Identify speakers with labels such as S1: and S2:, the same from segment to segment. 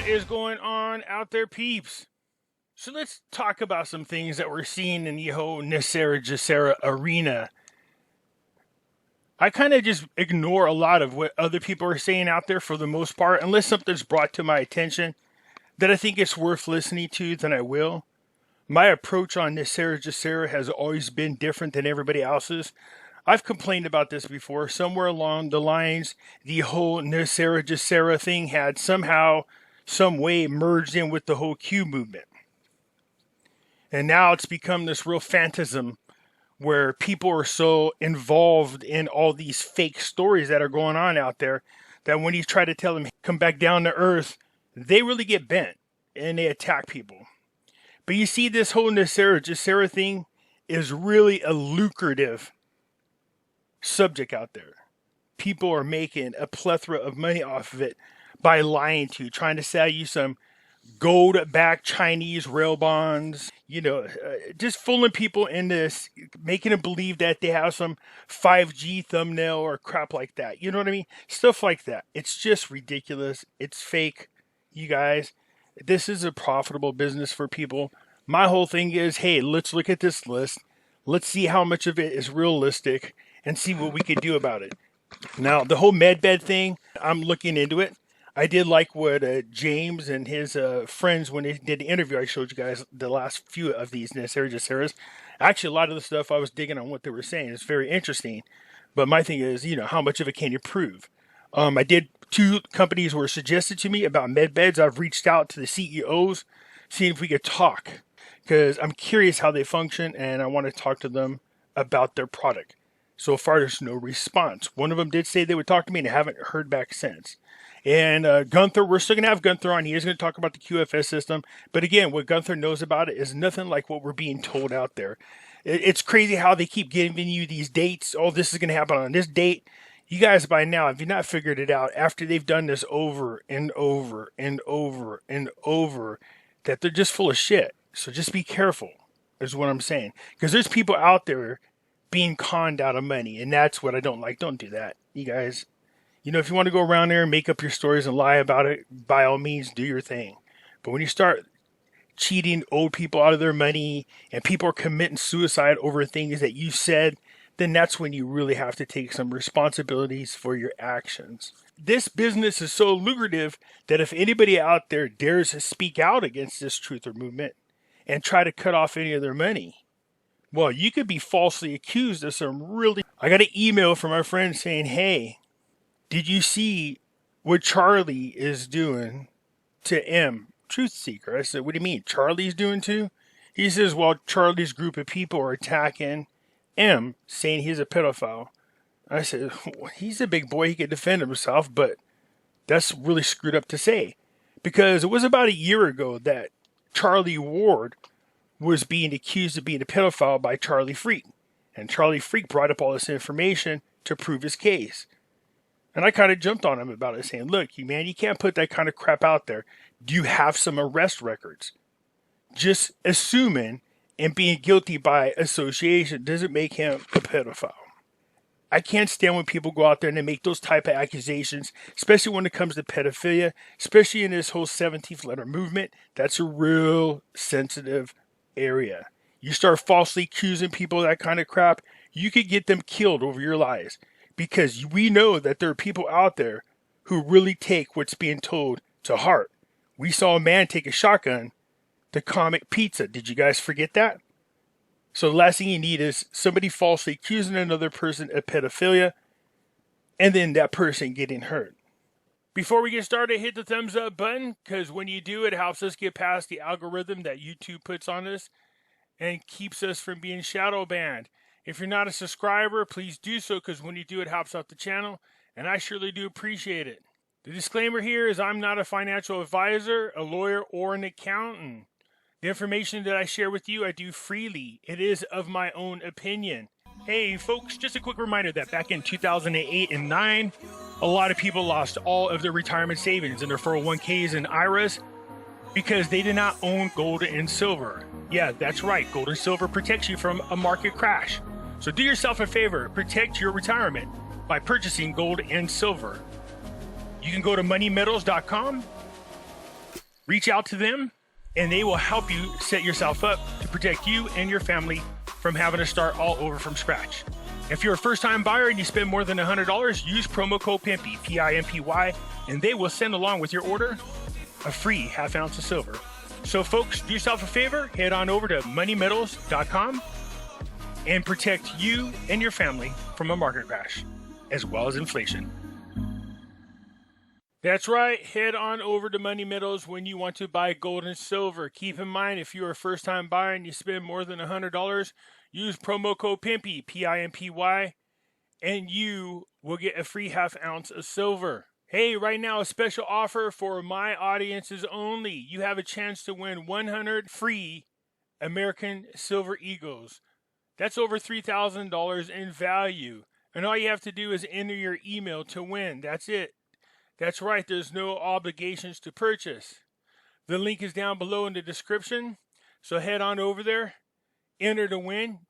S1: What is going on out there, peeps? So let's talk about some things that we're seeing in the whole NESARA GESARA arena. I kind of just ignore a lot of what other people are saying out there for the most part, unless something's brought to my attention that I think it's worth listening to, then I will. My approach on NESARA GESARA has always been different than everybody else's. I've complained about this before. Somewhere along the lines, the whole NESARA GESARA thing had somehow, some way merged in with the whole Q movement. And now it's become this real phantasm where people are so involved in all these fake stories that are going on out there that when you try to tell them, come back down to earth, they really get bent and they attack people. But you see, this whole NESARA GESARA thing is really a lucrative subject out there. People are making a plethora of money off of it by lying to you, trying to sell you some gold-backed Chinese rail bonds, just fooling people into this, making them believe that they have some 5G thumbnail or crap like that. You know what I mean? Stuff like that. It's just ridiculous. It's fake, you guys. This is a profitable business for people. My whole thing is, hey, let's look at this list. Let's see how much of it is realistic and see what we could do about it. Now, the whole medbed thing, I'm looking into it. I did like what James and his friends, when they did the interview, I showed you guys the last few of these NESARA GESARAs. Actually, a lot of the stuff I was digging on what they were saying. It's very interesting. But my thing is, how much of it can you prove? I did 2 companies were suggested to me about med beds. I've reached out to the CEOs, seeing if we could talk, because I'm curious how they function and I want to talk to them about their product. So far, there's no response. One of them did say they would talk to me and I haven't heard back since. And Gunther, we're still going to have Gunther on. He is going to talk about the QFS system. But again, what Gunther knows about it is nothing like what we're being told out there. It's crazy how they keep giving you these dates. Oh, this is going to happen on this date. You guys, by now, if you've not figured it out, after they've done this over and over and over and over, that they're just full of shit. So just be careful, is what I'm saying. Because there's people out there being conned out of money, and that's what I don't like. Don't do that, you guys. If you want to go around there and make up your stories and lie about it, by all means, do your thing. But when you start cheating old people out of their money and people are committing suicide over things that you said, then that's when you really have to take some responsibilities for your actions. This business is so lucrative that if anybody out there dares to speak out against this truther movement and try to cut off any of their money, well, you could be falsely accused of some really... I got an email from my friend saying, hey, did you see what Charlie is doing to M, Truth Seeker? I said, what do you mean? Charlie's doing too? He says, well, Charlie's group of people are attacking M, saying he's a pedophile. I said, well, he's a big boy. He can defend himself, but that's really screwed up to say. Because it was about a year ago that Charlie Ward was being accused of being a pedophile by Charlie Freak. And Charlie Freak brought up all this information to prove his case. And I kind of jumped on him about it, saying, look, man, you can't put that kind of crap out there. Do you have some arrest records? Just assuming and being guilty by association doesn't make him a pedophile. I can't stand when people go out there and they make those type of accusations, especially when it comes to pedophilia, especially in this whole 17th letter movement. That's a real sensitive area. You start falsely accusing people of that kind of crap, you could get them killed over your lies. Because we know that there are people out there who really take what's being told to heart. We saw a man take a shotgun to Comic Pizza. Did you guys forget that? So the last thing you need is somebody falsely accusing another person of pedophilia and then that person getting hurt. Before we get started, hit the thumbs up button, because when you do, it helps us get past the algorithm that YouTube puts on us and keeps us from being shadow banned. If you're not a subscriber, please do so, because when you do, it helps out the channel, and I surely do appreciate it. The disclaimer here is I'm not a financial advisor, a lawyer, or an accountant. The information that I share with you, I do freely. It is of my own opinion. Hey, folks, just a quick reminder that back in 2008 and 9, a lot of people lost all of their retirement savings in their 401ks and IRAs because they did not own gold and silver. Yeah, that's right. Gold and silver protects you from a market crash. So do yourself a favor, protect your retirement by purchasing gold and silver. You can go to moneymetals.com Reach out to them, and they will help you set yourself up to protect you and your family from having to start all over from scratch. If you're a first-time buyer and you spend more than $100, use promo code Pimpy, P-I-M-P-Y, and they will send along with your order a free half ounce of silver. So folks, do yourself a favor, head on over to moneymetals.com and protect you and your family from a market crash, as well as inflation. That's right, head on over to Money Metals when you want to buy gold and silver. Keep in mind, if you're a first-time buyer and you spend more than $100, use promo code Pimpy, P-I-M-P-Y, and you will get a free half ounce of silver. Hey, right now, a special offer for my audiences only. You have a chance to win 100 free American Silver Eagles. That's over $3,000 in value. And all you have to do is enter your email to win. That's it. That's right, there's no obligations to purchase. The link is down below in the description. So head on over there, enter to win.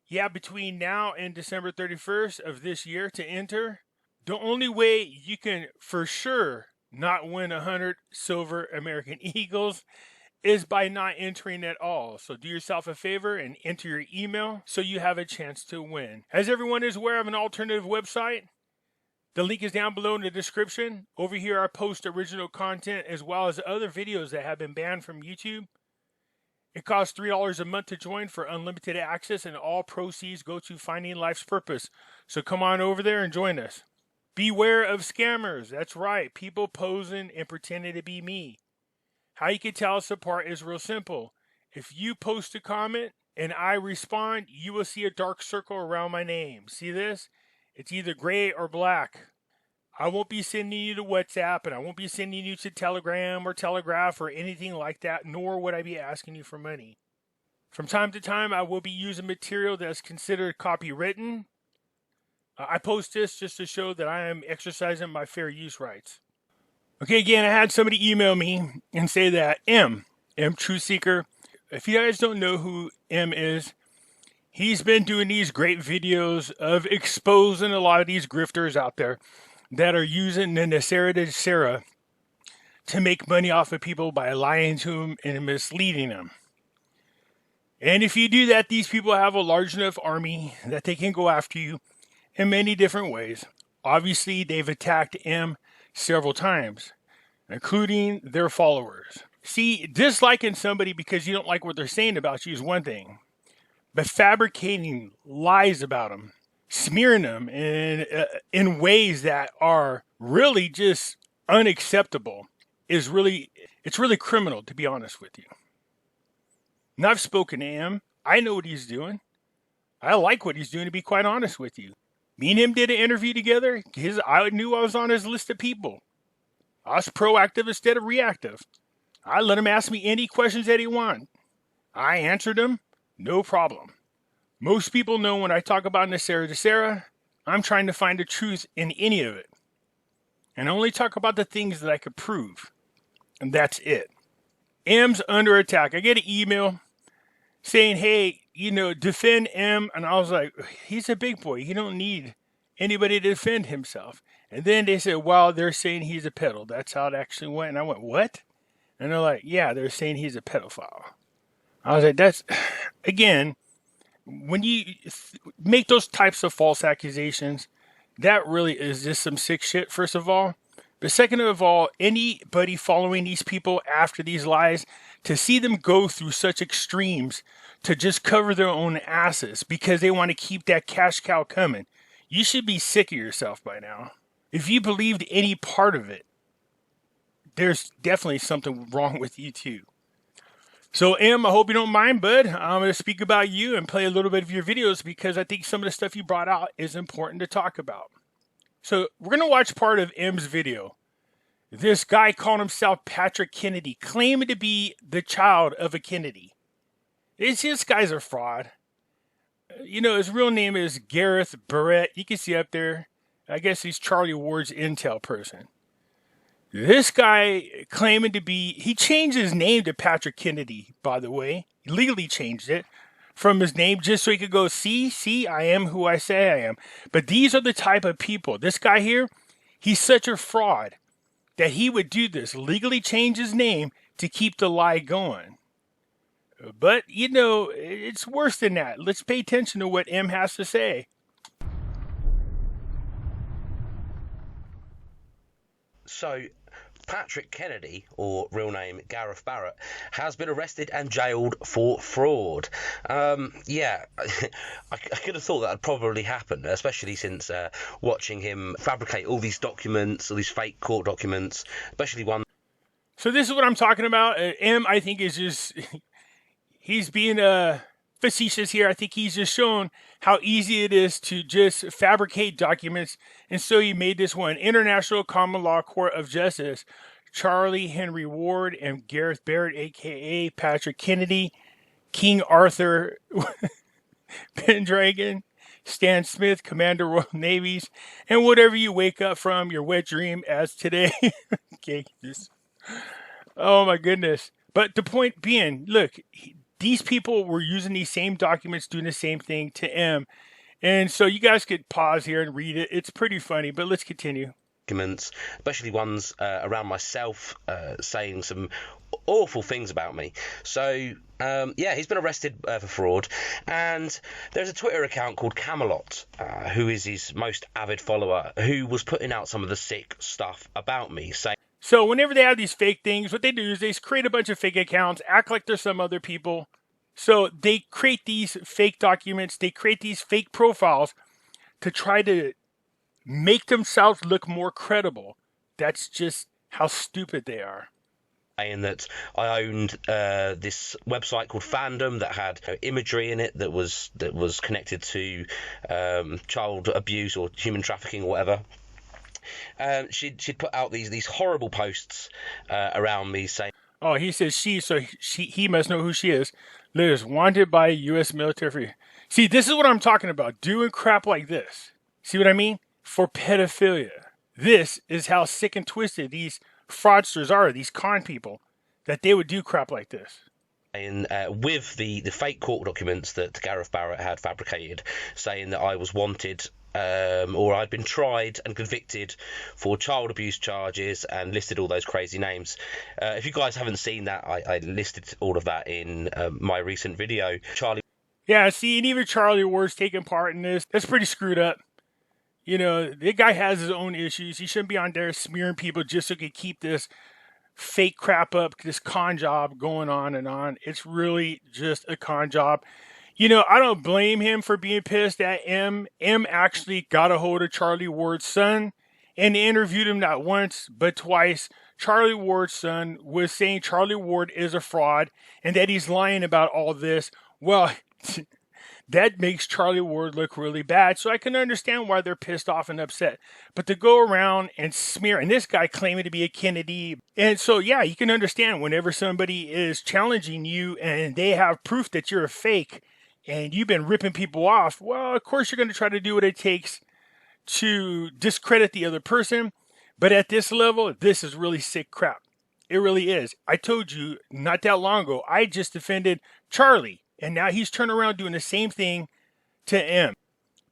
S1: You have between now and December 31st of this year to enter. The only way you can for sure not win 100 silver American Eagles is by not entering at all. So do yourself a favor and enter your email so you have a chance to win. As everyone is aware of an alternative website, the link is down below in the description. Over here I post original content as well as other videos that have been banned from YouTube. It costs $3 a month to join for unlimited access, and all proceeds go to finding life's purpose. So come on over there and join us. Beware of scammers. That's right, people posing and pretending to be me. How you can tell us apart is real simple. If you post a comment and I respond, you will see a dark circle around my name. See this? It's either gray or black. I won't be sending you to WhatsApp, and I won't be sending you to Telegram or Telegraph or anything like that, nor would I be asking you for money. From time to time, I will be using material that's considered copywritten. I post this just to show that I am exercising my fair use rights. Okay, again, I had somebody email me and say that M Truth Seeker. If you guys don't know who M is, he's been doing these great videos of exposing a lot of these grifters out there that are using the NESARA to make money off of people by lying to them and misleading them. And if you do that, these people have a large enough army that they can go after you in many different ways. Obviously, they've attacked M several times, including their followers. See, disliking somebody because you don't like what they're saying about you is one thing, but fabricating lies about them, smearing them in ways that are really just unacceptable it's really criminal, to be honest with you. And I've spoken to him. I know what he's doing. I like what he's doing, to be quite honest with you. Me and him did an interview together. I knew I was on his list of people. I was proactive instead of reactive. I let him ask me any questions that he wanted. I answered him, no problem. Most people know when I talk about NESARA, I'm trying to find the truth in any of it. And I only talk about the things that I could prove. And that's it. M's under attack. I get an email saying, hey, defend M. And I was like, he's a big boy. He don't need anybody to defend himself. And then they said, well, they're saying he's a pedo. That's how it actually went. And I went, what? And they're like, yeah, they're saying he's a pedophile. I was like, that's, again, when you make those types of false accusations, that really is just some sick shit, first of all. But second of all, anybody following these people after these lies, to see them go through such extremes to just cover their own asses because they want to keep that cash cow coming, you should be sick of yourself by now. If you believed any part of it, there's definitely something wrong with you too. So M, I hope you don't mind, bud. I'm going to speak about you and play a little bit of your videos because I think some of the stuff you brought out is important to talk about. So we're going to watch part of M's video. This guy called himself Patrick Kennedy, claiming to be the child of a Kennedy. This guy's a fraud. His real name is Gareth Barrett. You can see up there. I guess he's Charlie Ward's intel person. This guy claiming to be, he changed his name to Patrick Kennedy, by the way. He legally changed it from his name just so he could go, see, I am who I say I am. But these are the type of people. This guy here, he's such a fraud that he would do this, legally change his name to keep the lie going. But, you know, it's worse than that. Let's pay attention to what M has to say.
S2: So, Patrick Kennedy, or real name Gareth Barrett, has been arrested and jailed for fraud. Yeah, I could have thought that would probably happen, especially since watching him fabricate all these documents, all these fake court documents, especially one.
S1: So this is what I'm talking about. M, I think, is just, he's being facetious here. I think he's just shown how easy it is to just fabricate documents. And so he made this one. International Common Law Court of Justice, Charlie Henry Ward and Gareth Barrett, a.k.a. Patrick Kennedy, King Arthur Pendragon, Stan Smith, Commander Royal Navies, and whatever you wake up from your wet dream as today. Okay, oh my goodness. But the point being, look, these people were using these same documents, doing the same thing to M. And so you guys could pause here and read it. It's pretty funny, but let's continue.
S2: Documents, especially ones around myself, saying some awful things about me. So, yeah, he's been arrested for fraud. And there's a Twitter account called Camelot, who is his most avid follower, who was putting out some of the sick stuff about me, saying,
S1: so whenever they have these fake things, what they do is they create a bunch of fake accounts, act like they're some other people. So they create these fake documents, they create these fake profiles to try to make themselves look more credible. That's just how stupid they are.
S2: Saying that I owned this website called Fandom that had imagery in it that was connected to child abuse or human trafficking or whatever. She'd put out these horrible posts around me saying,
S1: oh, he says she, so he must know who she is. Liz, wanted by U.S. military. See, this is what I'm talking about. Doing crap like this. See what I mean? For pedophilia. This is how sick and twisted these fraudsters are, these con people, that they would do crap like this.
S2: And with the fake court documents that Gareth Barrett had fabricated, saying that I was wanted or I'd been tried and convicted for child abuse charges and listed all those crazy names. If you guys haven't seen that, I listed all of that in my recent video. Charlie.
S1: Yeah, see, and even Charlie Ward's taking part in this. That's pretty screwed up. You know, the guy has his own issues. He shouldn't be on there smearing people just so he can keep this fake crap up, this con job going on and on. It's really just a con job. You know, I don't blame him for being pissed at M. M actually got a hold of Charlie Ward's son and interviewed him not once, but twice. Charlie Ward's son was saying Charlie Ward is a fraud and that he's lying about all this. Well, that makes Charlie Ward look really bad, so I can understand why they're pissed off and upset. But to go around and smear, and this guy claiming to be a Kennedy, and so yeah, you can understand whenever somebody is challenging you and they have proof that you're a fake and you've been ripping people off, well, of course you're going to try to do what it takes to discredit the other person. But at this level, this is really sick crap. It really is. I told you not that long ago, I just defended Charlie. And now he's turning around doing the same thing to M.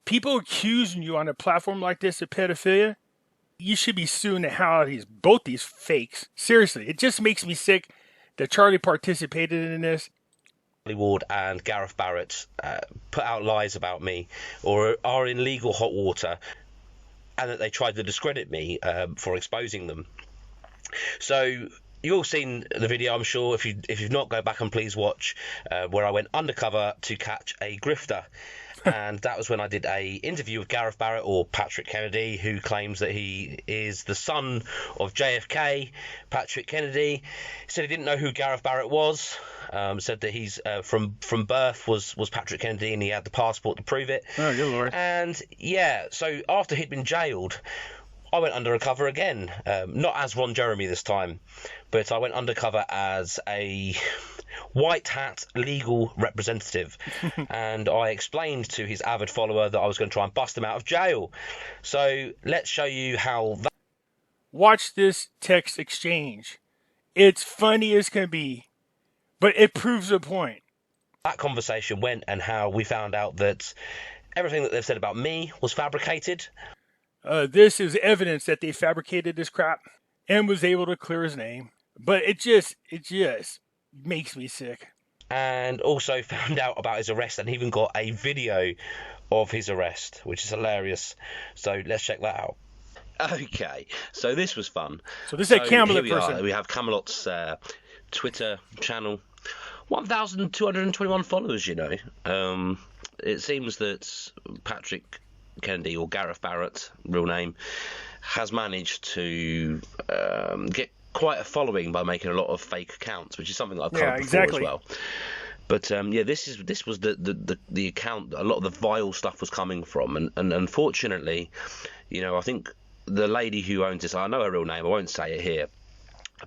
S1: People accusing you on a platform like this of pedophilia, you should be suing the hell out of both these fakes. Seriously, it just makes me sick that Charlie participated in this.
S2: Ward and Gareth Barrett put out lies about me or are in legal hot water, and that they tried to discredit me for exposing them. So you've all seen the video, I'm sure. If you've not, go back and please watch where I went undercover to catch a grifter. And that was when I did a interview with Gareth Barrett, or Patrick Kennedy, who claims that he is the son of JFK. Patrick Kennedy said he didn't know who Gareth Barrett was. Said that he's from birth was Patrick Kennedy, and he had the passport to prove it.
S1: Oh, good Lord.
S2: And yeah, so after he'd been jailed, I went undercover again, not as Ron Jeremy this time, but I went undercover as a white hat legal representative, and I explained to his avid follower that I was going to try and bust him out of jail. So let's show you how that...
S1: Watch this text exchange. It's funny as can be, but it proves a point.
S2: That conversation went, and how we found out that everything that they've said about me was fabricated.
S1: This is evidence that they fabricated this crap and was able to clear his name. But it just makes me sick.
S2: And also found out about his arrest and even got a video of his arrest, which is hilarious. So let's check that out. Okay, so this was fun.
S1: So this is
S2: So
S1: a Camelot
S2: here we
S1: person.
S2: are. We have Camelot's Twitter channel, 1,221 followers. It seems that Patrick Kennedy, or Gareth Barrett, real name, has managed to get quite a following by making a lot of fake accounts, which is something that I've covered before as well. But this was the account that a lot of the vile stuff was coming from, and unfortunately, I think the lady who owns this, I know her real name, I won't say it here,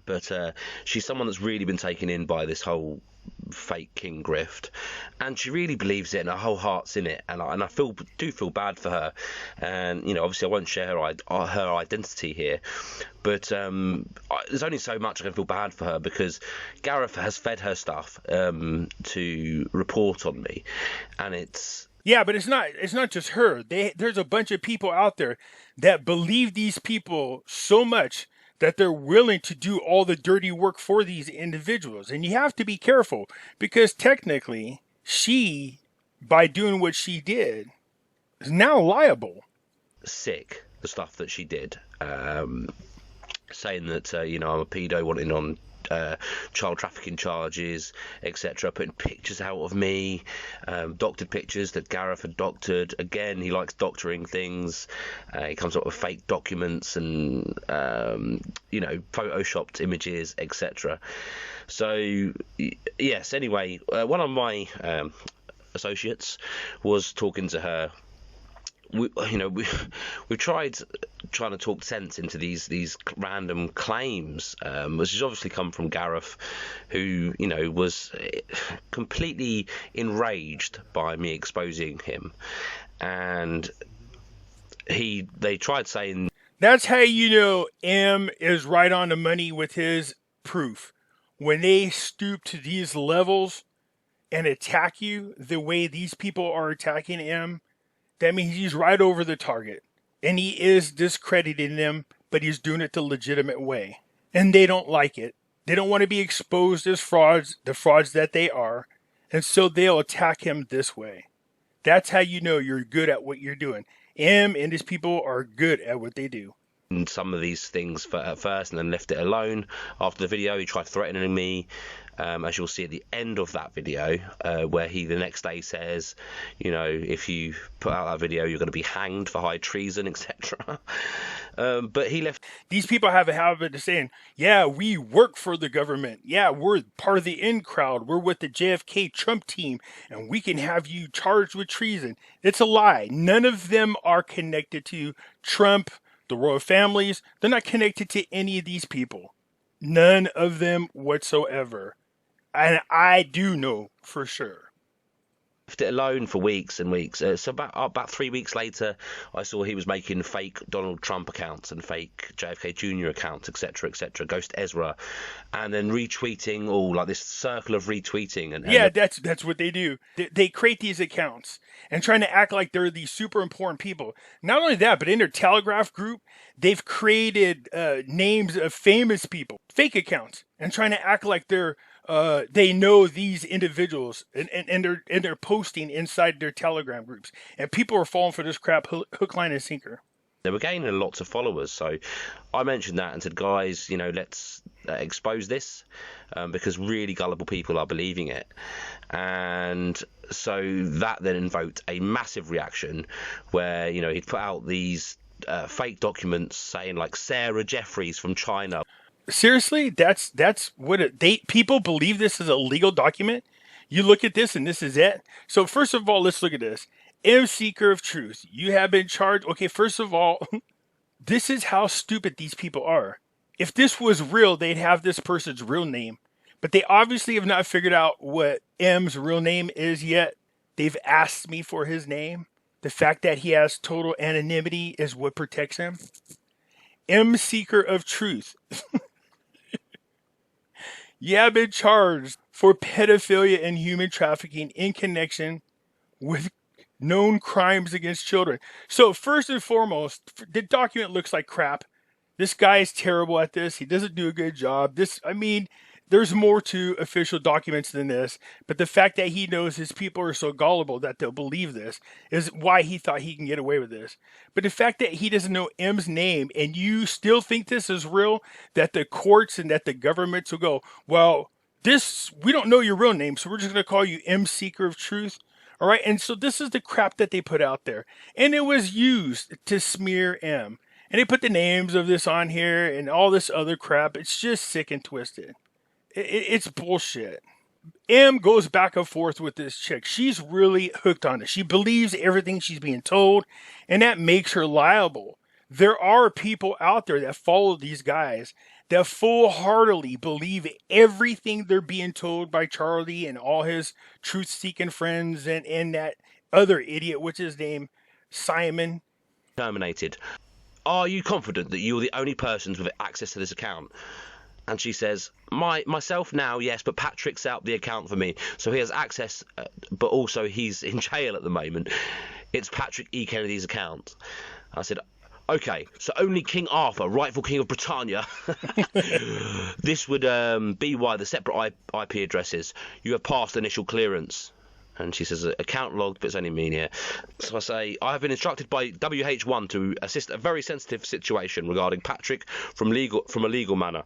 S2: but she's someone that's really been taken in by this whole fake king grift, and she really believes it and her whole heart's in it, and I do feel bad for her, and obviously I won't share her identity here, but there's only so much I can feel bad for her, because Gareth has fed her stuff to report on me, and it's
S1: But it's not just her. There's a bunch of people out there that believe these people so much that they're willing to do all the dirty work for these individuals. And you have to be careful, because technically she, by doing what she did, is now liable.
S2: Sick, the stuff that she did, saying that I'm a pedo, wanting on child trafficking charges, etc., putting pictures out of me, doctored pictures that Gareth had doctored. Again, he likes doctoring things. He comes up with fake documents and photoshopped images, etc. So yes, anyway, one of my associates was talking to her. We've tried trying to talk sense into these random claims, which has obviously come from Gareth, who was completely enraged by me exposing him, and they tried saying,
S1: that's how M is right on the money with his proof. When they stoop to these levels and attack you the way these people are attacking M, that means he's right over the target. And he is discrediting them, but he's doing it the legitimate way. And they don't like it. They don't want to be exposed as frauds, the frauds that they are. And so they'll attack him this way. That's how you know you're good at what you're doing. M and his people are good at what they do.
S2: Some of these things at first, and then left it alone. After the video, he tried threatening me, as you'll see at the end of that video, where he the next day says, if you put out that video, you're going to be hanged for high treason, etc. But he left.
S1: These people have a habit of saying, yeah, we work for the government. Yeah, we're part of the in crowd. We're with the JFK Trump team, and we can have you charged with treason. It's a lie. None of them are connected to Trump, the royal families. They're not connected to any of these people. None of them whatsoever. And I do know for sure.
S2: Left it alone for weeks and weeks. So about 3 weeks later, I saw he was making fake Donald Trump accounts and fake JFK Jr. accounts, etc., Ghost Ezra, and then retweeting all like this circle of retweeting. And
S1: that's what they do. They create these accounts and trying to act like they're these super important people. Not only that, but in their Telegraph group, they've created names of famous people, fake accounts, and trying to act like they know these individuals, and they're posting inside their Telegram groups, and people are falling for this crap hook, line, and sinker.
S2: They were gaining lots of followers, so I mentioned that and said, guys, let's expose this, because really gullible people are believing it. And so that then invoked a massive reaction, where he'd put out these fake documents saying like Sarah Jeffries from China.
S1: Seriously, that's what people believe this is a legal document. You look at this and this is it. So first of all, let's look at this. Seeker of truth, you have been charged. Okay, first of all, this is how stupid these people are. If this was real, they'd have this person's real name. But they obviously have not figured out what M's real name is yet. They've asked me for his name. The fact that he has total anonymity is what protects him. Seeker of truth. You have been charged for pedophilia and human trafficking in connection with known crimes against children. So first and foremost, the document looks like crap. This guy is terrible at this. He doesn't do a good job. There's more to official documents than this, but the fact that he knows his people are so gullible that they'll believe this is why he thought he can get away with this. But the fact that he doesn't know M's name and you still think this is real, that the courts and that the governments will go, well, we don't know your real name, so we're just going to call you M Seeker of Truth. All right. And so this is the crap that they put out there. And it was used to smear M. And they put the names of this on here and all this other crap. It's just sick and twisted. It's bullshit. M goes back and forth with this chick. She's really hooked on it. She believes everything she's being told, and that makes her liable. There are people out there that follow these guys that full-heartedly believe everything they're being told by Charlie and all his truth-seeking friends and that other idiot, what's his name, Simon.
S2: Terminated. Are you confident that you're the only persons with access to this account? And she says, myself now, yes, but Patrick set up the account for me, so he has access, but also he's in jail at the moment. It's Patrick E. Kennedy's account. I said, okay, so only King Arthur, rightful King of Britannia. This would be why the separate IP addresses. You have passed initial clearance. And she says, account logged, but it's only me here. So I say, I have been instructed by WH1 to assist a very sensitive situation regarding Patrick from a legal manner.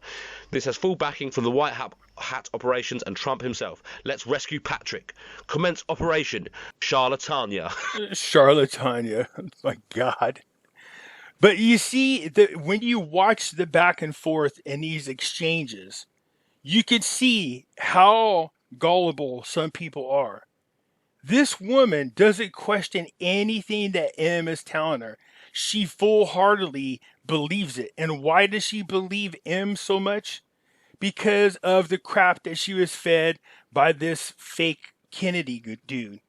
S2: This has full backing from the White Hat operations and Trump himself. Let's rescue Patrick. Commence operation Charlatania.
S1: Charlatania. My God. But you see, when you watch the back and forth in these exchanges, you can see how gullible some people are. This woman doesn't question anything that M is telling her. She full-heartedly believes it. And why does she believe M so much? Because of the crap that she was fed by this fake Kennedy dude.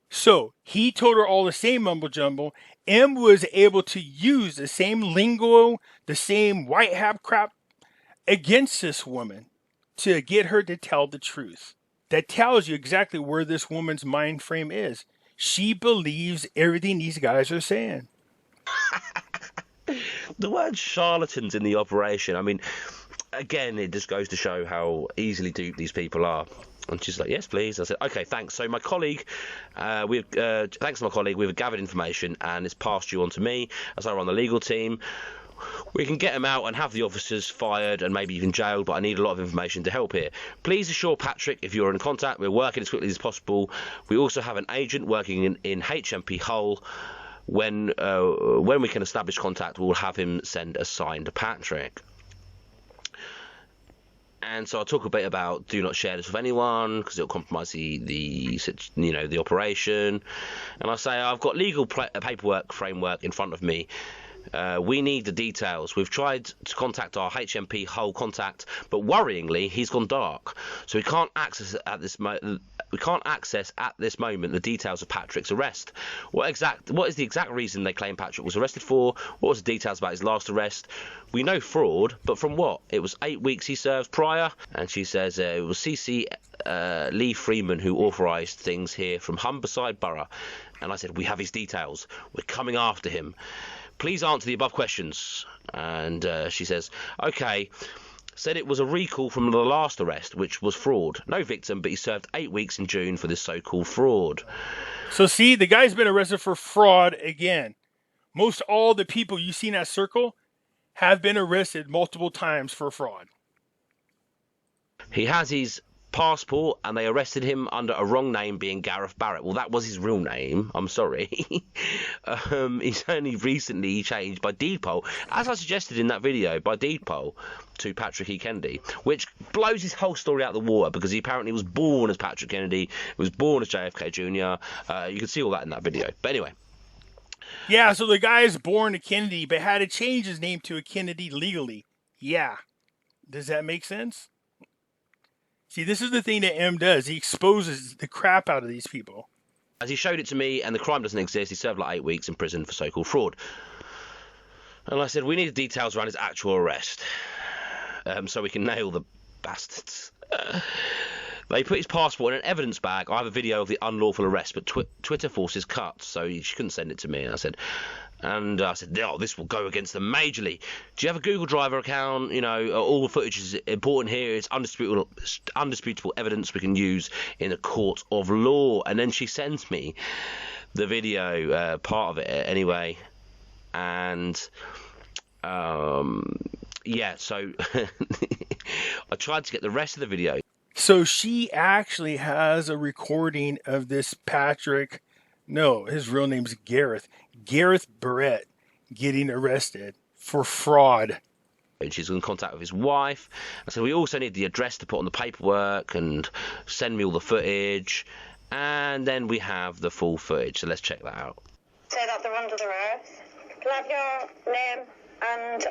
S1: So, he told her all the same mumble-jumble. M was able to use the same lingo, the same white hat crap against this woman to get her to tell the truth. That tells you exactly where this woman's mind frame is. She believes everything these guys are saying.
S2: The word charlatans in the operation, I mean, again, it just goes to show how easily duped these people are. And she's like, yes, please. I said, okay, thanks. So my colleague, thanks to my colleague, we've gathered information and it's passed you on to me as I run the legal team. We can get him out and have the officers fired and maybe even jailed, but I need a lot of information to help here. Please assure Patrick if you're in contact, we're working as quickly as possible. We also have an agent working in HMP Hull. When we can establish contact, we'll have him send a sign to Patrick. And so I'll talk a bit about do not share this with anyone because it'll compromise the operation. And I say I've got legal paperwork framework in front of me. We need the details. We've tried to contact our HMP Hull contact, but worryingly, he's gone dark. So we can't access at this moment the details of Patrick's arrest. What is the exact reason they claim Patrick was arrested for? What was the details about his last arrest? We know fraud, but from what? It was 8 weeks he served prior, and she says it was CC Lee Freeman who authorised things here from Humberside Borough. And I said, we have his details. We're coming after him. Please answer the above questions. And she says, okay, said it was a recall from the last arrest, which was fraud. No victim, but he served 8 weeks in June for this so-called fraud.
S1: So see, the guy's been arrested for fraud again. Most all the people you see in that circle have been arrested multiple times for fraud.
S2: He has his passport and they arrested him under a wrong name being Gareth Barrett. Well, that was his real name. I'm sorry. He's only recently changed by deed poll, as I suggested in that video, by deed poll to Patrick E. Kennedy, which blows his whole story out of the water because he apparently was born as Patrick Kennedy, was born as JFK Jr. You can see all that in that video. But anyway.
S1: Yeah, so the guy is born a Kennedy, but had to change his name to a Kennedy legally. Yeah. Does that make sense? See, this is the thing that M does. He exposes the crap out of these people.
S2: As he showed it to me, and the crime doesn't exist, he served like 8 weeks in prison for so-called fraud. And I said, we need the details around his actual arrest, so we can nail the bastards. They put his passport in an evidence bag. I have a video of the unlawful arrest, but Twitter forces cut, so she couldn't send it to me. And I said, And I said, oh, this will go against them majorly. Do you have a Google Driver account? You know, all the footage is important here. It's undisputable evidence we can use in a court of law. And then she sends me the video, part of it anyway. And, yeah, so I tried to get the rest of the video.
S1: So she actually has a recording of this Patrick, no, his real name's Gareth Barrett, getting arrested for fraud.
S2: She's in contact with his wife. So we also need the address to put on the paperwork and send me all the footage. And then we have the full footage. So let's check that out.
S3: Say that they're under the arrest. Can I have your name and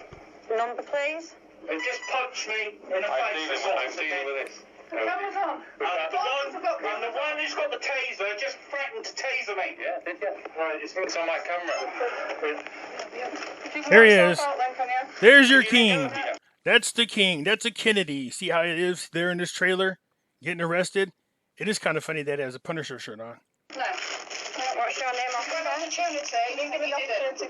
S3: number, please?
S4: They just punched me in the face. I'm dealing with this.
S3: The camera's on.
S4: And the one who's got the taser just threatened to taser me. Yeah, did you? Right, it's on my camera.
S1: There he is. There's your king. That's the king. That's a Kennedy. See how it is there in this trailer? Getting arrested. It is kind of funny that he has a Punisher shirt on.
S3: No. What's your name? We're an opportunity. You give me an opportunity to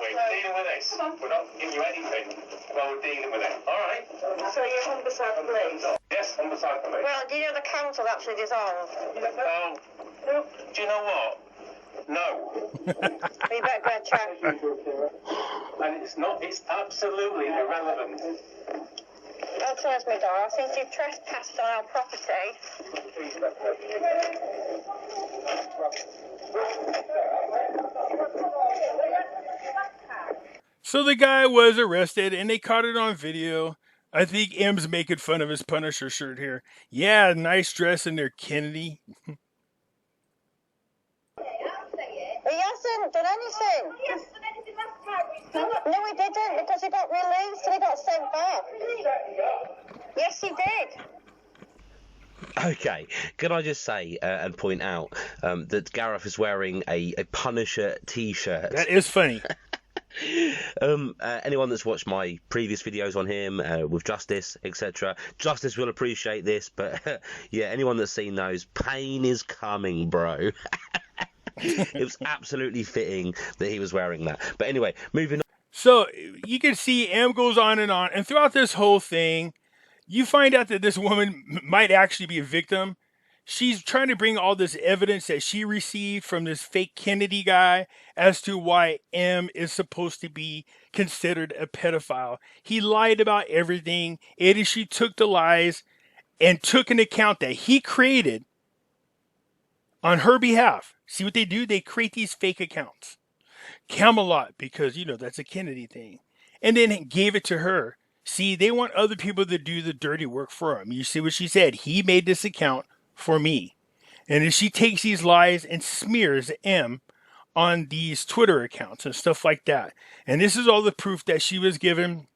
S4: We're dealing with this. We're not giving you anything while we're dealing with it. All right?
S3: So you're homicide police?
S4: Yes, homicide police.
S3: Well, do you know the council actually dissolved?
S4: Oh, do you know what? No.
S3: You better go and check.
S4: And it's absolutely irrelevant.
S3: Don't close my door. I think you've trespassed on our property.
S1: So the guy was arrested and they caught it on video. I think M's making fun of his Punisher shirt here. Yeah, nice dress in there, Kennedy.
S3: He hasn't done anything. No, he didn't, because he got released and he got sent back. Yes, he did.
S2: Okay, can I just say and point out that Gareth is wearing a Punisher t-shirt.
S1: That is funny.
S2: Anyone that's watched my previous videos on him with Justice, etc., Justice will appreciate this, but yeah, anyone that's seen those, pain is coming, bro. It was absolutely fitting that he was wearing that. But anyway, moving on.
S1: So you can see M goes on, and throughout this whole thing, you find out that this woman might actually be a victim. She's trying to bring all this evidence that she received from this fake Kennedy guy as to why M is supposed to be considered a pedophile. He lied about everything, and she took the lies and took an account that he created on her behalf. See what they do? They create these fake accounts. Camelot, because, that's a Kennedy thing. And then gave it to her. See, they want other people to do the dirty work for them. You see what she said? He made this account for me. And then she takes these lies and smears M on these Twitter accounts and stuff like that. And this is all the proof that she was given.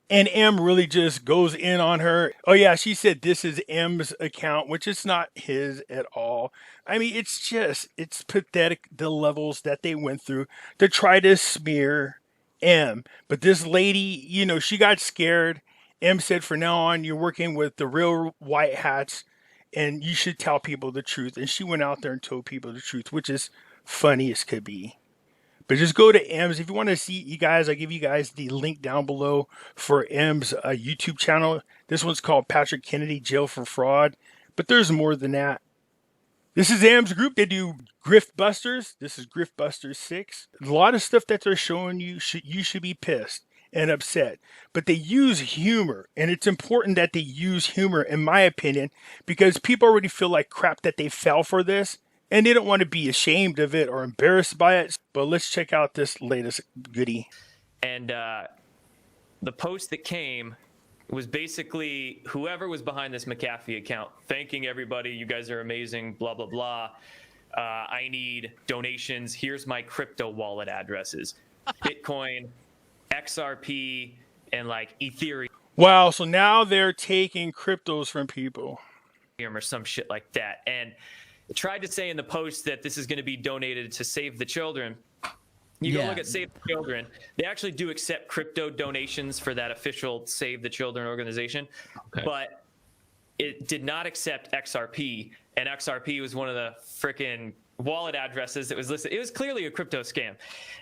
S1: And M really just goes in on her. Oh yeah, she said this is M's account, which is not his at all. I mean, it's pathetic the levels that they went through to try to smear M. But this lady, she got scared. M said, from now on, you're working with the real white hats and you should tell people the truth. And she went out there and told people the truth, which is funny as could be. But just go to M's. If you want to see, you guys, I'll give you guys the link down below for M's YouTube channel. This one's called Patrick Kennedy, Jail for Fraud. But there's more than that. This is M's group. They do Grift Busters. This is Grift Busters 6. A lot of stuff that they're showing you, you should be pissed and upset. But they use humor. And it's important that they use humor, in my opinion, because people already feel like crap that they fell for this. And they don't want to be ashamed of it or embarrassed by it. But let's check out this latest goodie.
S5: And the post that came was basically whoever was behind this McAfee account, thanking everybody. You guys are amazing, blah, blah, blah. I need donations. Here's my crypto wallet addresses. Bitcoin, XRP, and like Ethereum.
S1: Wow, so now they're taking cryptos from people.
S5: Or some shit like that. And it tried to say in the post that this is going to be donated to Save the Children. You go look at Save the Children. They actually do accept crypto donations for that official Save the Children organization. Okay. But it did not accept XRP. And XRP was one of the freaking wallet addresses that was listed. It was clearly a crypto scam.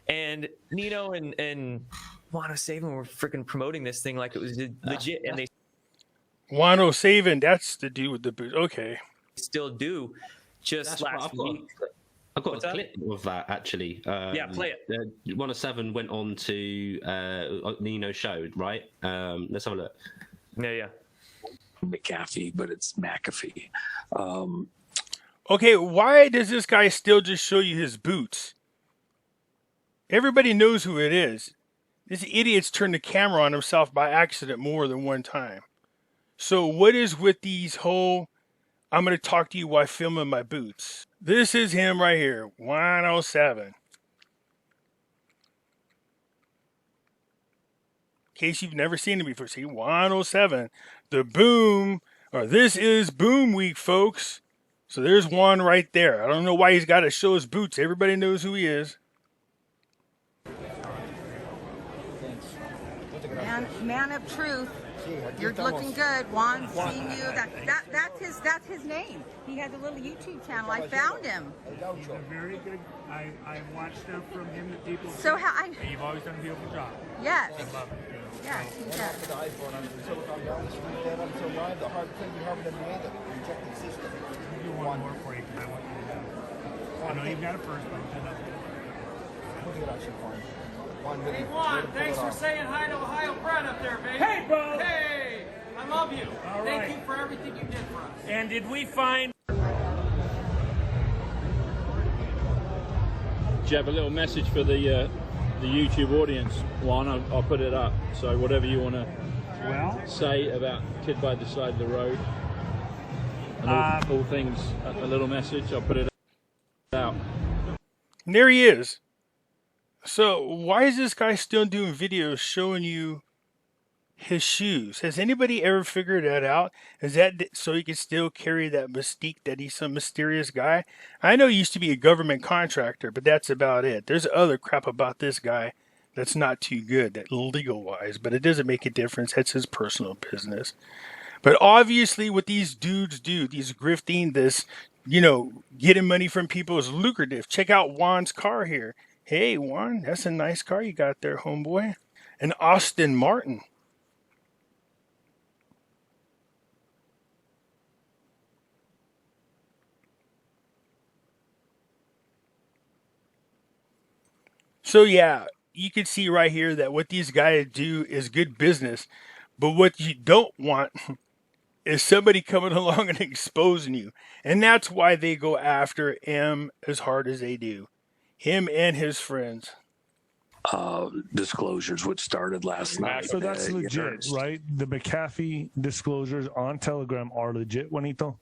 S5: And Nino and Wano Saban were freaking promoting this thing like it was legit, and they
S1: Wano Saban, that's the dude with the boot. Okay.
S5: still do. Just last week.
S2: I've got a clip of that, actually.
S5: Yeah, play it.
S2: 107 went on to Nino's show, right? Let's have a look.
S5: Yeah.
S6: McAfee, but it's McAfee.
S1: Okay, why does this guy still just show you his boots? Everybody knows who it is. This idiot's turned the camera on himself by accident more than one time. So what is with these whole, I'm going to talk to you while filming my boots? This is him right here, 107. In case you've never seen him before, see, 107. The boom, or this is boom week, folks. So there's one right there. I don't know why he's got to show his boots. Everybody knows who he is.
S7: Man of truth. You're looking good, Juan. Seeing you. That's his name. He has a little YouTube channel. I found him.
S8: He's a very good. I watched stuff from him that people.
S7: So how
S8: and you've always done a beautiful job.
S7: Yes.
S8: I love it.
S7: Yes, he does.
S9: The hard thing you have in the rejected system.
S8: I'll do one more for you because I want you to know. I know you've got a first, but
S9: Look at that shit, Juan.
S10: Hey, Juan, thanks for saying hi to Ohio Brett up there, baby.
S8: Hey, bro.
S10: Hey, I love you.
S8: All
S10: Thank
S8: right.
S10: you for everything you did for us.
S8: And did we find?
S11: Do you have a little message for the YouTube audience? Juan, I'll put it up. So whatever you want to say about Kid by the Side of the Road, and all things, a little message, I'll put it out.
S1: And there he is. So why is this guy still doing videos showing you his shoes? Has anybody ever figured that out? Is that so he can still carry that mystique that he's some mysterious guy? I know he used to be a government contractor, but that's about it. There's other crap about this guy that's not too good, that legal-wise, but it doesn't make a difference. That's his personal business. But obviously what these dudes do, these grifting, this, getting money from people is lucrative. Check out Juan's car here. Hey, Juan, that's a nice car you got there, homeboy. An Aston Martin. So yeah, you can see right here that what these guys do is good business. But what you don't want is somebody coming along and exposing you. And that's why they go after him as hard as they do. Him and his friends.
S6: Disclosures, which started last night.
S8: So that's legit, right? The McAfee disclosures on Telegram are legit, Juanito?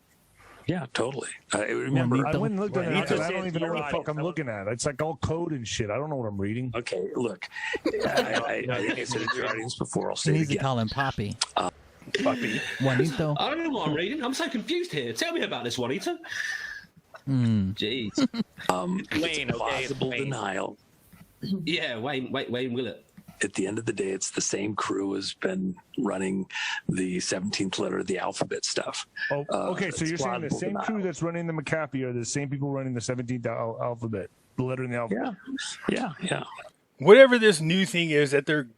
S6: Yeah, totally. Remember,
S8: I went and looked at it. I don't even know what the fuck I'm looking at. It's like all code and shit. I don't know what I'm reading.
S6: Okay, look. I think I said it to your audience before. I'll say it again.
S12: You need to call him Poppy.
S1: Puppy.
S12: Juanito.
S2: I don't know what I'm reading. I'm so confused here. Tell me about this, Juanito. Jeez.
S5: Wayne,
S6: plausible denial.
S2: Yeah, Wayne Willett.
S6: At the end of the day, it's the same crew has been running the 17th letter of the alphabet stuff.
S8: Oh, okay, so
S6: it's
S8: you're saying the
S6: plausible
S8: same
S6: denial.
S8: crew that's running the McAfee are the same people running the 17th alphabet, the letter in the alphabet.
S6: Yeah.
S1: Whatever this new thing is that they're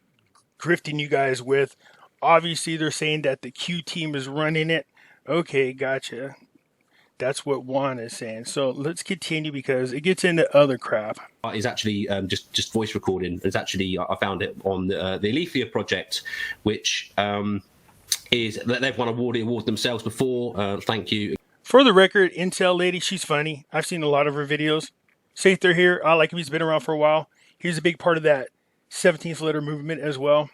S1: grifting you guys with, obviously they're saying that the Q team is running it. Okay, gotcha. That's what Juan is saying. So let's continue because it gets into other crap.
S2: Is actually just voice recording. It's actually, I found it on the Alethea project, which is that they've won award themselves before. Thank you.
S1: For the record, Intel lady, she's funny. I've seen a lot of her videos. Safe they're here. I like him. He's been around for a while. He's a big part of that 17th letter movement as well.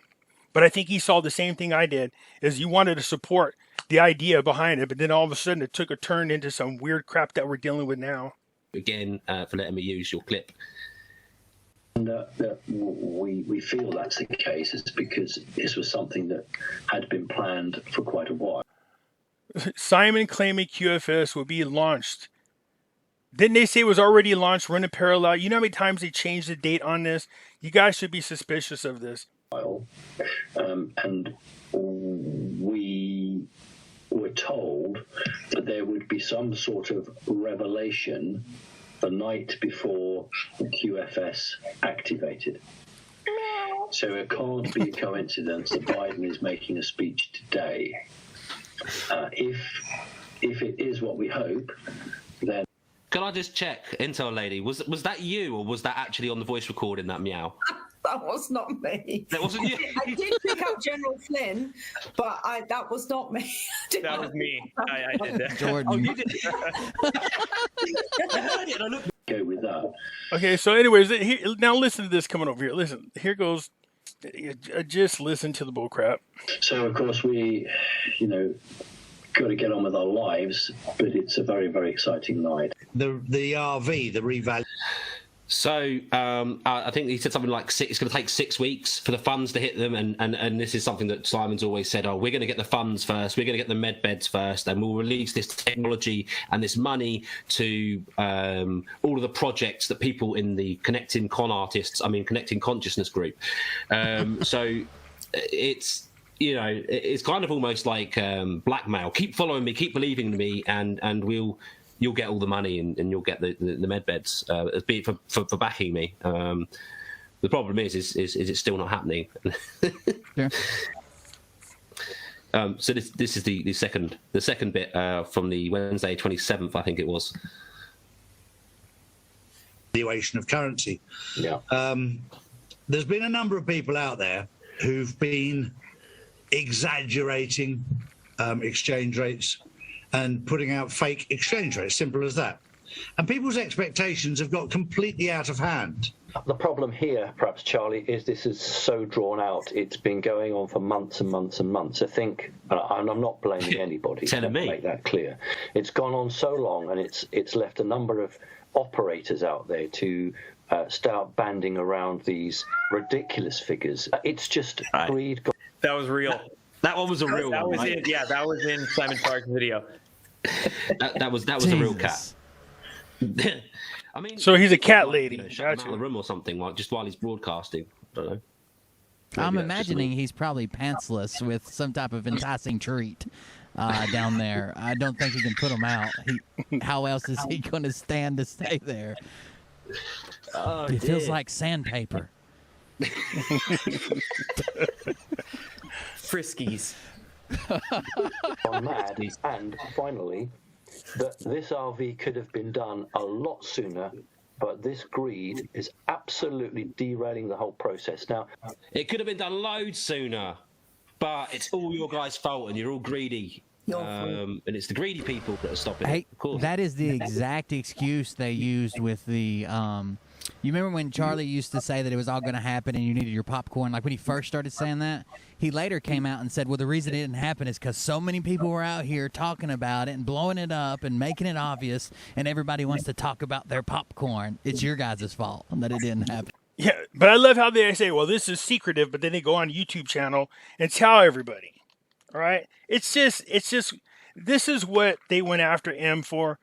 S1: But I think he saw the same thing I did, is you wanted to support the idea behind it, but then all of a sudden it took a turn into some weird crap that we're dealing with now.
S2: Again, for letting me use your clip.
S13: And that we feel that's the case is because this was something that had been planned for quite a while.
S1: Simon claiming QFS will be launched. Didn't they say it was already launched, running parallel? You know how many times they changed the date on this? You guys should be suspicious of this.
S13: And we were told that there would be some sort of revelation the night before the QFS activated. So it can't be a coincidence that Biden is making a speech today. If it is what we hope, then...
S2: Can I just check, Intel lady, was that you, or was that actually on the voice recording, that meow?
S12: That was not me.
S2: That wasn't you?
S12: I did pick up General Flynn, but that was not me.
S5: That was me. I did that.
S14: Jordan.
S2: Oh, you did
S13: Go with that.
S1: Okay, so anyways, now listen to this coming over here. Listen, here goes. Just listen to the bull crap.
S13: So, of course, we, got to get on with our lives, but it's a very, very exciting night.
S15: The RV, the revalue.
S2: So I think he said something like it's going to take 6 weeks for the funds to hit them, and this is something that Simon's always said, we're going to get the funds first, we're going to get the med beds first, and we'll release this technology and this money to all of the projects that people in the Connecting Consciousness group. So it's... it's kind of almost like blackmail. Keep following me, keep believing in me, and you'll get all the money and you'll get the med beds for backing me. The problem is it's still not happening.
S14: Yeah.
S2: So this is the second bit from the Wednesday 27th, I think it was.
S15: Valuation of currency.
S13: Yeah.
S15: There's been a number of people out there who've been exaggerating exchange rates and putting out fake exchange rates, simple as that. And people's expectations have got completely out of hand.
S13: The problem here, perhaps, Charlie, is this is so drawn out. It's been going on for months and months and months. I think, and I'm not blaming anybody.
S2: Telling me.
S13: Make that clear. It's gone on so long, and it's left a number of operators out there to start banding around these ridiculous figures. It's just greed.
S5: That was real.
S2: That one was a real
S5: that
S2: one.
S5: Was
S2: Right?
S5: in, yeah, that was in Simon Park's video.
S2: That was a real cat. I mean,
S1: so he's a cat lady.
S2: Shut him out of the room or something, like just while he's broadcasting. I don't know.
S14: I'm imagining he's probably pantsless with some type of enticing treat down there. I don't think he can put him out. How else is he going to stand to stay there? It feels like sandpaper.
S5: Friskies.
S13: On mad, and finally, that this RV could have been done a lot sooner, but this greed is absolutely derailing the whole process. Now,
S2: it could have been done loads sooner, but it's all your guys' fault, and you're all greedy. And it's the greedy people that are stopping it. Of course.
S14: That is the exact excuse they used with the. You remember when Charlie used to say that it was all going to happen and you needed your popcorn? Like when he first started saying that, he later came out and said, well, the reason it didn't happen is because so many people were out here talking about it and blowing it up and making it obvious, and everybody wants to talk about their popcorn. It's your guys' fault that it didn't happen.
S1: Yeah, but I love how they say, well, this is secretive, but then they go on a YouTube channel and tell everybody. All right? It's just, this is what they went after M for.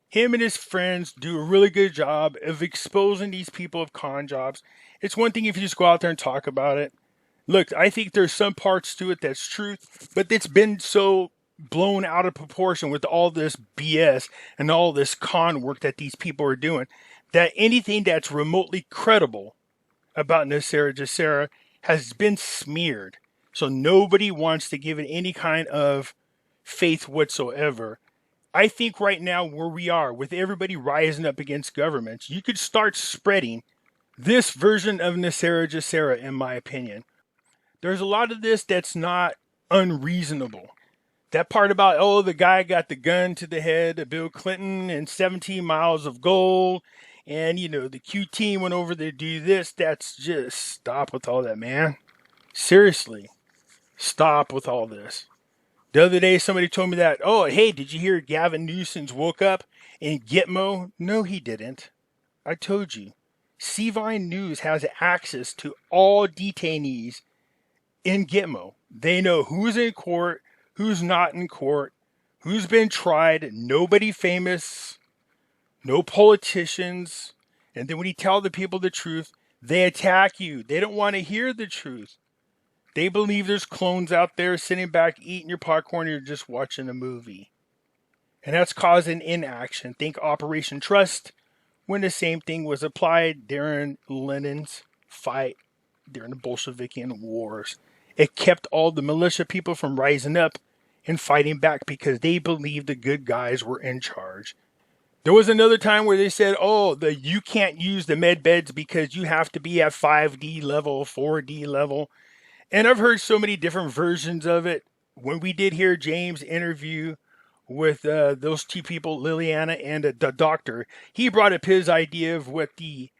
S1: Him and his friends do a really good job of exposing these people of con jobs. It's one thing if you just go out there and talk about it. Look, I think there's some parts to it that's truth, but it's been so blown out of proportion with all this BS and all this con work that these people are doing, that anything that's remotely credible about NESARA GESARA has been smeared. So nobody wants to give it any kind of faith whatsoever. I think right now where we are, with everybody rising up against governments, you could start spreading this version of NESARA GESARA, in my opinion. There's a lot of this that's not unreasonable. That part about, the guy got the gun to the head of Bill Clinton and 17 miles of gold, and, the Q team went over there to do this, that's just, stop with all that, man. Seriously, stop with all this. The other day, somebody told me that, hey, did you hear Gavin Newsom's woke up in Gitmo? No, he didn't. I told you. Seavine News has access to all detainees in Gitmo. They know who's in court, who's not in court, who's been tried, nobody famous, no politicians. And then when you tell the people the truth, they attack you. They don't want to hear the truth. They believe there's clones out there sitting back eating your popcorn and you're just watching a movie. And that's causing inaction. Think Operation Trust, when the same thing was applied during Lenin's fight during the Bolshevikian wars. It kept all the militia people from rising up and fighting back because they believed the good guys were in charge. There was another time where they said, oh, you can't use the med beds because you have to be at 5D level, 4D level. And I've heard so many different versions of it. When we did hear James' interview with those two people, Liliana and the doctor, he brought up his idea of what the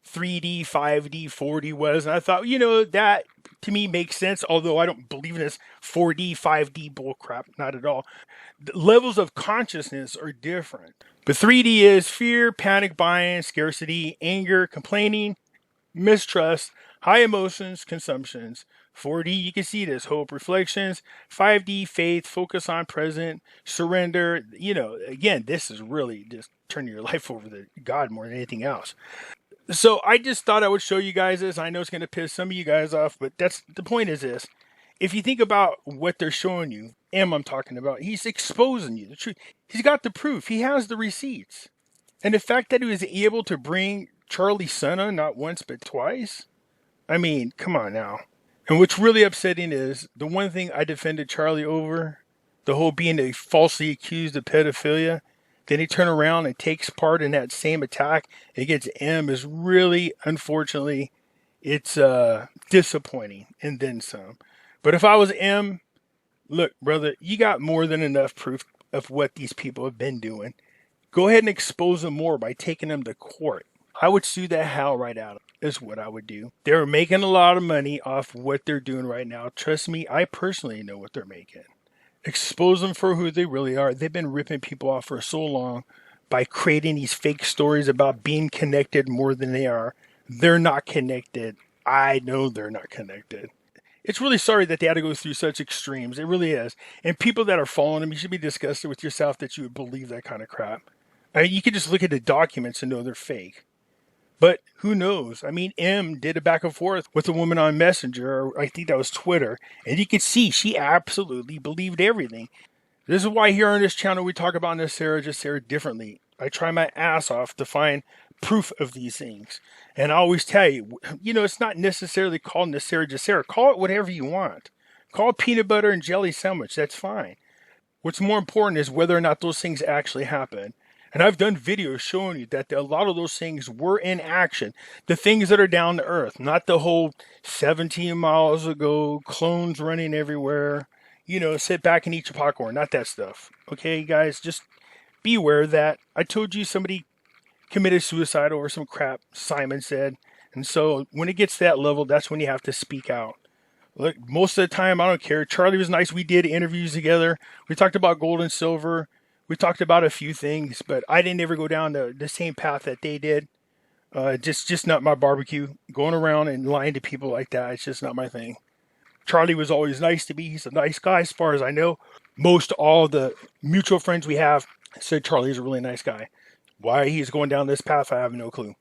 S1: 3D, 5D, 4D was. And I thought, that to me makes sense, although I don't believe in this 4D, 5D bullcrap, not at all. The levels of consciousness are different. But 3D is fear, panic buying, scarcity, anger, complaining, mistrust, high emotions, consumptions. 4D, you can see this, hope, reflections. 5D, faith, focus on present, surrender. Again, this is really just turning your life over to God more than anything else. So I just thought I would show you guys this. I know it's going to piss some of you guys off, but the point is this. If you think about what they're showing you, I'm talking about, he's exposing you the truth. He's got the proof. He has the receipts. And the fact that he was able to bring Charlie's son on not once but twice, I mean, come on now. And what's really upsetting is the one thing I defended Charlie over, the whole being a falsely accused of pedophilia, then he turned around and takes part in that same attack against M is really, unfortunately, it's disappointing and then some. But if I was M, look, brother, you got more than enough proof of what these people have been doing. Go ahead and expose them more by taking them to court. I would sue the hell right out of them, is what I would do. They're making a lot of money off what they're doing right now. Trust me, I personally know what they're making. Expose them for who they really are. They've been ripping people off for so long by creating these fake stories about being connected more than they are. They're not connected. I know they're not connected. It's really sorry that they had to go through such extremes. It really is. And people that are following them, you should be disgusted with yourself that you would believe that kind of crap. I mean, you can just look at the documents and know they're fake. But who knows? I mean, M did a back and forth with a woman on Messenger, or I think that was Twitter, and you can see she absolutely believed everything. This is why here on this channel we talk about NESARA differently. I try my ass off to find proof of these things. And I always tell you, it's not necessarily called NESARA. Call it whatever you want. Call it peanut butter and jelly sandwich. That's fine. What's more important is whether or not those things actually happen. And I've done videos showing you that a lot of those things were in action. The things that are down to earth, not the whole 17 miles ago, clones running everywhere, sit back and eat your popcorn, not that stuff. Okay, guys, just be aware of that. I told you somebody committed suicide over some crap Simon said. And so when it gets to that level, that's when you have to speak out. Look, most of the time, I don't care. Charlie was nice. We did interviews together. We talked about gold and silver. We talked about a few things, but I didn't ever go down the same path that they did. Just not my barbecue. Going around and lying to people like that, it's just not my thing. Charlie was always nice to me. He's a nice guy as far as I know. Most all the mutual friends we have said Charlie's a really nice guy. Why he's going down this path, I have no clue.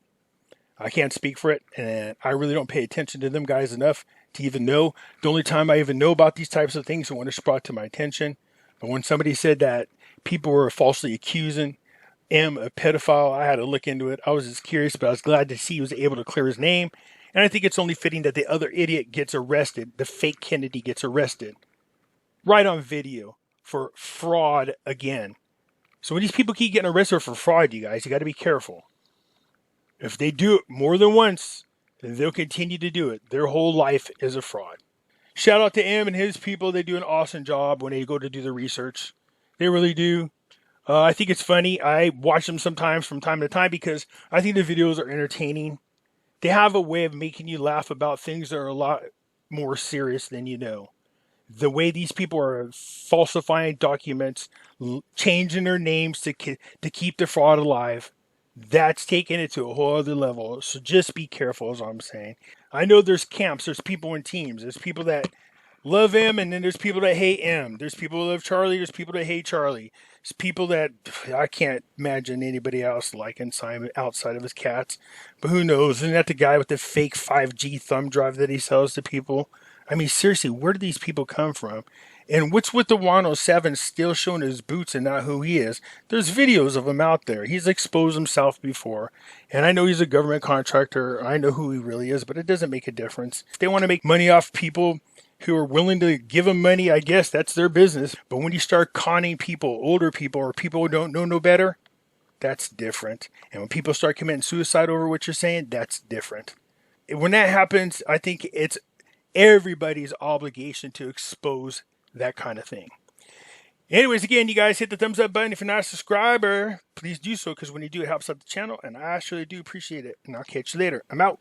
S1: I can't speak for it, and I really don't pay attention to them guys enough to even know. The only time I even know about these types of things is when it's brought to my attention. But when somebody said that people were falsely accusing him a pedophile, I had to look into it. I was just curious, but I was glad to see he was able to clear his name. And I think it's only fitting that the other idiot gets arrested. The fake Kennedy gets arrested. Right on video for fraud again. So when these people keep getting arrested for fraud, you guys, you got to be careful. If they do it more than once, then they'll continue to do it. Their whole life is a fraud. Shout out to M and his people. They do an awesome job when they go to do the research. They really do. I think it's funny. I watch them sometimes from time to time because I think the videos are entertaining. They have a way of making you laugh about things that are a lot more serious than you know. The way these people are falsifying documents, changing their names to keep the fraud alive, that's taking it to a whole other level. So just be careful is all I'm saying. I know there's camps, there's people in teams, there's people that love him, and then there's people that hate him. There's people who love Charlie, there's people that hate Charlie. There's people that I can't imagine anybody else liking Simon outside of his cats. But who knows? Isn't that the guy with the fake 5G thumb drive that he sells to people? I mean, seriously, where do these people come from? And what's with the 107 still showing his boots and not who he is? There's videos of him out there. He's exposed himself before. And I know he's a government contractor. I know who he really is, but it doesn't make a difference. If they want to make money off people who are willing to give them money, I guess that's their business. But when you start conning people, older people, or people who don't know no better, that's different. And when people start committing suicide over what you're saying, that's different. When that happens, I think it's everybody's obligation to expose that kind of thing. Anyways, again, you guys hit the thumbs up button. If you're not a subscriber, please do so, because when you do, it helps out the channel, and I actually do appreciate it. And I'll catch you later. I'm out.